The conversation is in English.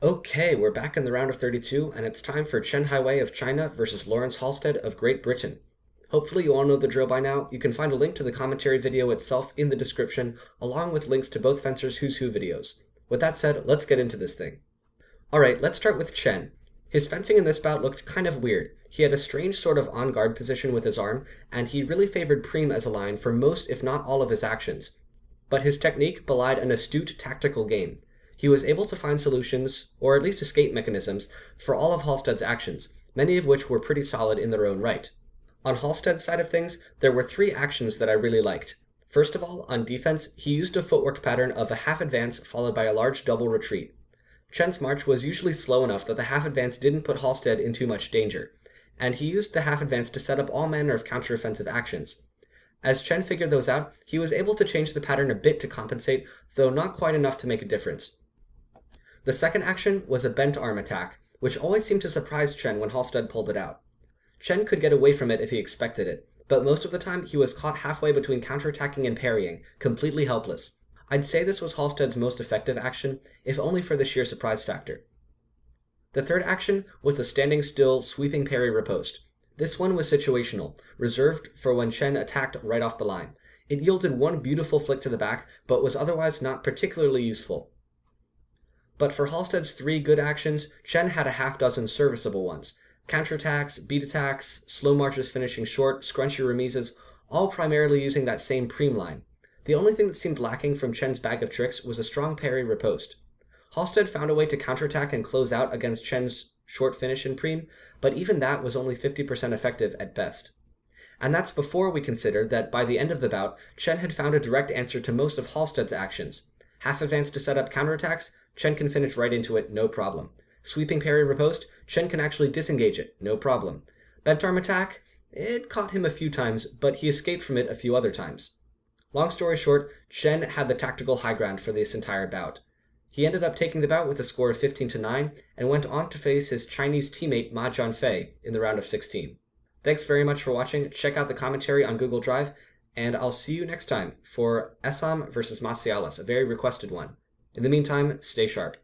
Okay, we're back in the round of 32, and it's time for Chen Haiwei of China versus Laurence Halsted of Great Britain. Hopefully you all know the drill by now. You can find a link to the commentary video itself in the description, along with links to both fencers' Who's Who videos. With that said, let's get into this thing. Alright, let's start with Chen. His fencing in this bout looked kind of weird. He had a strange sort of on-guard position with his arm, and he really favored Prime as a line for most if not all of his actions. But his technique belied an astute tactical game. He was able to find solutions, or at least escape mechanisms, for all of Halsted's actions, many of which were pretty solid in their own right. On Halsted's side of things, there were three actions that I really liked. First of all, on defense, he used a footwork pattern of a half advance followed by a large double retreat. Chen's march was usually slow enough that the half advance didn't put Halsted in too much danger, and he used the half advance to set up all manner of counteroffensive actions. As Chen figured those out, he was able to change the pattern a bit to compensate, though not quite enough to make a difference. The second action was a bent arm attack, which always seemed to surprise Chen when Halsted pulled it out. Chen could get away from it if he expected it, but most of the time he was caught halfway between counterattacking and parrying, completely helpless. I'd say this was Halsted's most effective action, if only for the sheer surprise factor. The third action was a standing still, sweeping parry riposte. This one was situational, reserved for when Chen attacked right off the line. It yielded one beautiful flick to the back, but was otherwise not particularly useful. But for Halsted's three good actions, Chen had a half dozen serviceable ones. Counterattacks, beat attacks, slow marches finishing short, scrunchy remises, all primarily using that same Prime line. The only thing that seemed lacking from Chen's bag of tricks was a strong parry riposte. Halsted found a way to counterattack and close out against Chen's short finish in Prime, but even that was only 50% effective at best. And that's before we consider that by the end of the bout, Chen had found a direct answer to most of Halsted's actions. Half advance to set up counterattacks, Chen can finish right into it, no problem. Sweeping parry riposte, Chen can actually disengage it, no problem. Bent arm attack, it caught him a few times, but he escaped from it a few other times. Long story short, Chen had the tactical high ground for this entire bout. He ended up taking the bout with a score of 15-9, and went on to face his Chinese teammate Ma Jianfei in the round of 16. Thanks very much for watching. Check out the commentary on Google Drive, and I'll see you next time for Essam versus Marcialis, a very requested one. In the meantime, stay sharp.